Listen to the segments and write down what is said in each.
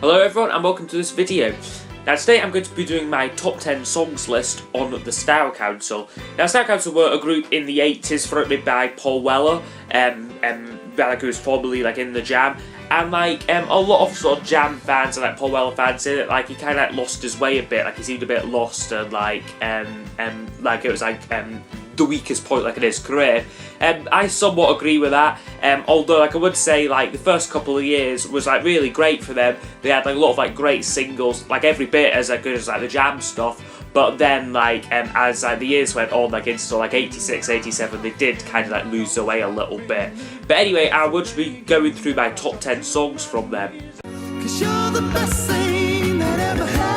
Hello everyone and welcome to this video. Now today I'm going to be doing my top 10 songs list on the Style Council. Now Style Council were a group in the 80s fronted by Paul Weller, who was formerly in the Jam, and a lot of sort of Jam fans and Paul Weller fans say that he kind of lost his way a bit, he seemed a bit lost and it was the weakest point in his career. I somewhat agree with that, although I would say the first couple of years was really great for them. They had a lot of great singles, every bit as good as the Jam stuff, but then as the years went on into 86, 87, they did kind of lose their way a little bit. But anyway, I would be going through my top 10 songs from them. 'Cause you're the best thing that ever happened.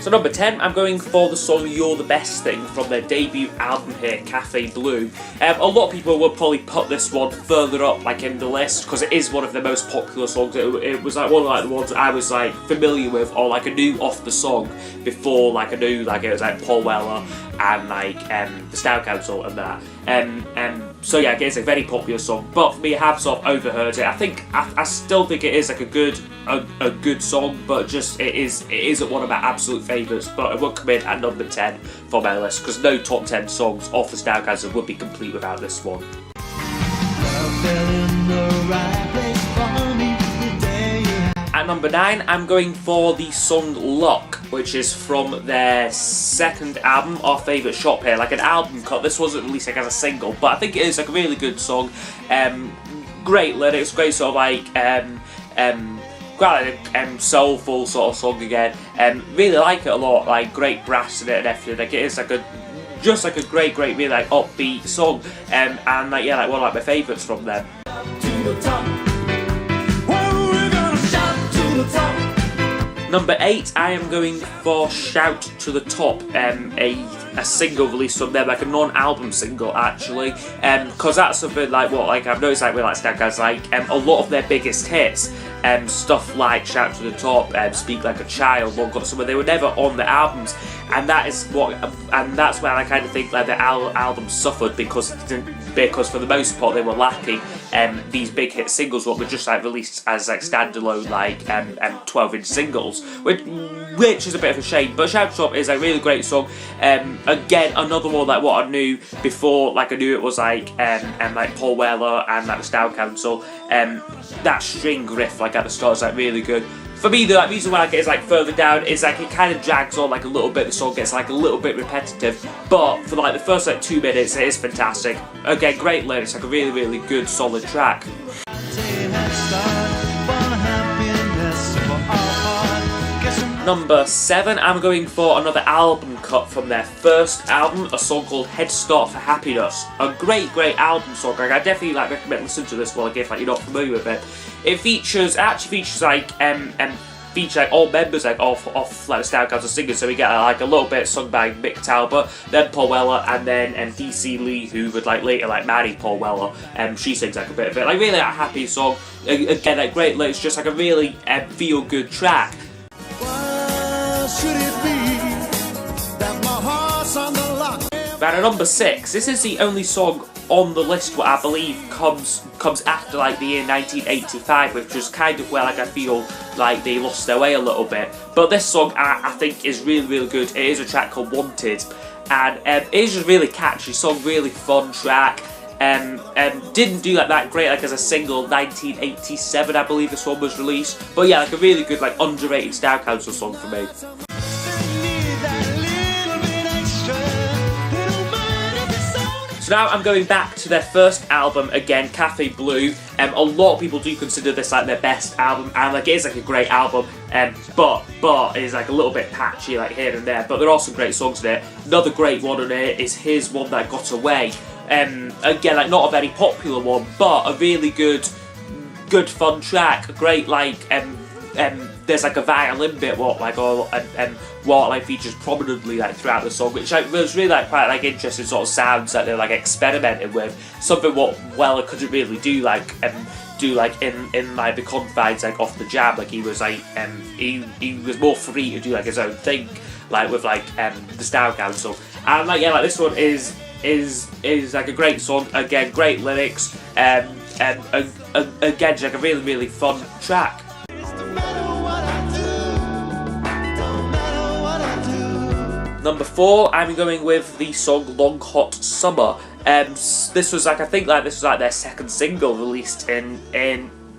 So number 10, I'm going for the song You're the Best Thing from their debut album here, Cafe Blue. A lot of people will probably put this one further up in the list because it is one of their most popular songs. It was one of the ones I was familiar with, or I knew off the song before I knew it was Paul Weller and the Style Council and that. So yeah, it's a very popular song, but for me I have sort of overheard it. I still think it is a good song, but just it isn't one of my absolute favourites, but it would come in at number 10 for my list because no top 10 songs off the Style Council would be complete without this one. At number 9, I'm going for the song Luck, which is from their second album, Our Favourite Shop here, an album cut. This wasn't released as a single, but I think it is a really good song. Great lyrics, great sort of quite soulful sort of song again. Really like it a lot, great brass in it and everything. It is just a great really upbeat song. And one of my favourites from them. Number 8, I am going for Shout to the Top, a single release from them, a non-album single actually, because that's something I've noticed with Style Council, a lot of their biggest hits, stuff like Shout to the Top, Speak Like a Child, Long Got Somewhere, they were never on the albums, and that's where I kind of think the album suffered because for the most part they were lacking these big hit singles, what were just released as standalone 12-inch singles, which is a bit of a shame. But Shout to the Top is a really great song. Again, another one what I knew before, I knew it was Paul Weller and the Style Council. That string riff at the start is really good. For me, the reason why is further down is it kind of drags on a little bit. The song gets a little bit repetitive, but for the first 2 minutes, it is fantastic. Again, great lyrics, a really good solid track. Number 7, I'm going for another album cut from their first album, a song called Headstar For Happiness. A great album song. I definitely recommend listening to this one if you're not familiar with it. It actually features all members off the Style Council singers. So we get a little bit sung by Mick Talbot, then Paul Weller, and then DC Lee, who would later marry Paul Weller. She sings a bit of it. Really a happy song. Again, great lyrics, just a really feel good track. Should it be that my heart's on the lock? Now at number 6, this is the only song on the list what I believe comes after the year 1985, which was kind of where I feel they lost their way a little bit. But this song I think is really good. It is a track called Wanted, and it is just really catchy song, really fun track. Didn't do that great as a single. 1987 I believe this one was released, but yeah, a really good underrated Style Council song for me. So now I'm going back to their first album again, Cafe Blue. A lot of people do consider this their best album, and it is a great album, but it is a little bit patchy here and there, but there are some great songs in it. Another great one on it is Here's One That Got Away. Again, not a very popular one, but a really good fun track. A great there's a violin bit what features prominently throughout the song, which was really quite interesting sort of sounds that they're experimenting with. Something what Weller couldn't really do in the confines off the Jam. He was he was more free to do his own thing with the Style Council. And this one is a great song. Again, great lyrics. Again, a really fun track. Number 4, I'm going with the song Long Hot Summer. This was like, I think like this was like their second single released in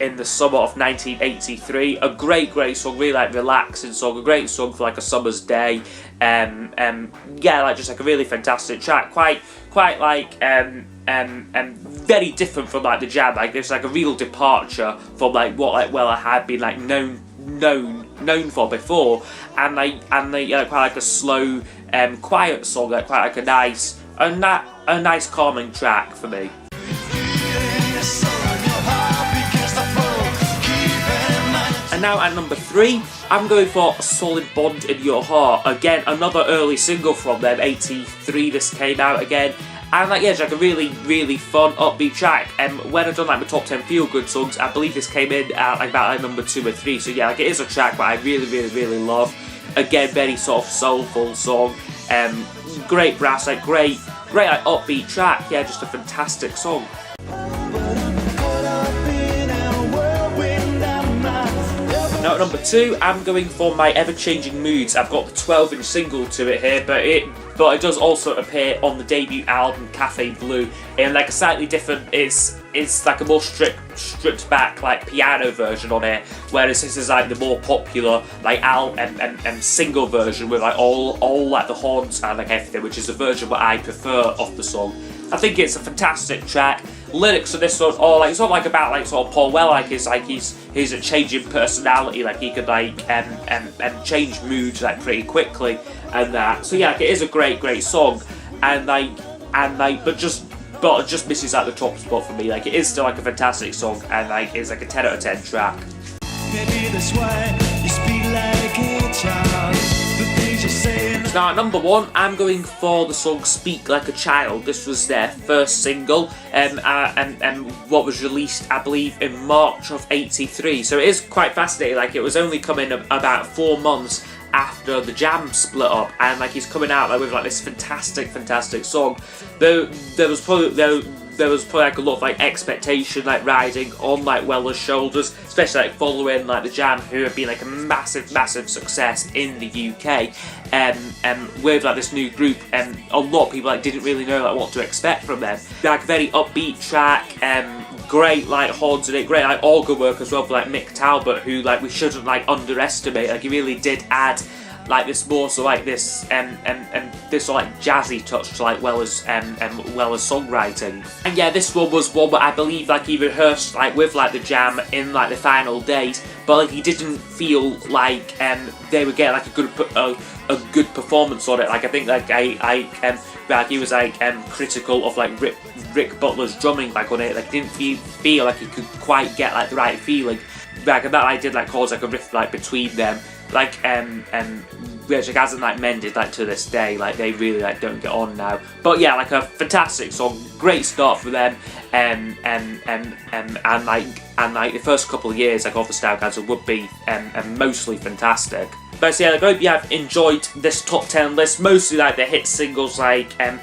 the summer of 1983. A great song, really like relaxing song, a great song for like a summer's day. Yeah, like just like a really fantastic track, quite like very different from like the Jam. Like there's like a real departure from like what like Weller had been like known for before, and they quite like a slow, quiet song, like quite like a nice calming track for me. And now at number 3, I'm going for A Solid Bond in Your Heart. Again, another early single from them, 83 this came out again. And like, yeah, it's like a really fun, upbeat track. When I've done like my top 10 feel-good songs, I believe this came in at like about like number 2 or 3. So yeah, like it is a track that I really love. Again, very sort of soulful song. Great brass, like great like upbeat track. Yeah, just a fantastic song. Now at number 2, I'm going for My Ever-Changing Moods. I've got the 12-inch single to it here, but it does also appear on the debut album Cafe Blue in like a slightly different. It's like a more stripped back like piano version on it, whereas this is like the more popular like single version with like all like the horns and like everything, which is the version that I prefer of the song. I think it's a fantastic track. Lyrics of this sort, or like it's not like about like sort of Paul Weller, like he's a changing personality, like he could like change moods like pretty quickly and that. So yeah, like, it is a great song, and but it just misses like the top spot for me. Like it is still like a fantastic song, and like it's like a 10 out of 10 track. Maybe that's why you speak like a child. Now at number 1, I'm going for the song Speak Like a Child. This was their first single, and what was released, I believe, in March of 83. So it is quite fascinating. Like it was only coming about 4 months after the Jam split up, and like he's coming out like with like this fantastic song. There was probably like a lot of like expectation like riding on like Weller's shoulders, especially like following like the Jam, who have been like a massive success in the UK. With like this new group, a lot of people like didn't really know like what to expect from them. Like a very upbeat track, great like horns in it, great like organ work as well for like Mick Talbot, who like we shouldn't like underestimate. Like he really did add like this more so like this this sort of like jazzy touch to like Weller's songwriting. And yeah, this one was one that I believe like he rehearsed like with like the Jam in like the final days, but like he didn't feel like they would get like a good performance on it. Like I think like like he was like critical of like Rick Butler's drumming like on it. Like didn't feel like he could quite get like the right feeling. Like and that I did like cause like a rift like between them. Like which like hasn't like mended like to this day. Like they really like don't get on now. But yeah, like a fantastic song, great start for them. And like the first couple of years like of the Style Council would be mostly fantastic. But so yeah, I hope you have enjoyed this top 10 list, mostly like the hit singles like in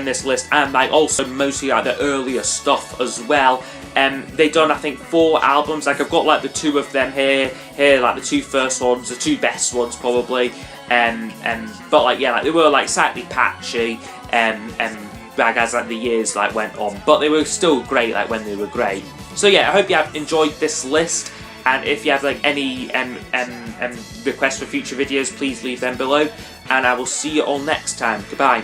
this list, and like also mostly like the earlier stuff as well. They've done I think 4 albums. Like I've got like the 2 of them here like the 2 first ones, the 2 best ones probably. But like yeah, like they were like slightly patchy like as like the years like went on, but they were still great like when they were great. So yeah, I hope you have enjoyed this list, and if you have like any requests for future videos, please leave them below, and I will see you all next time. Goodbye.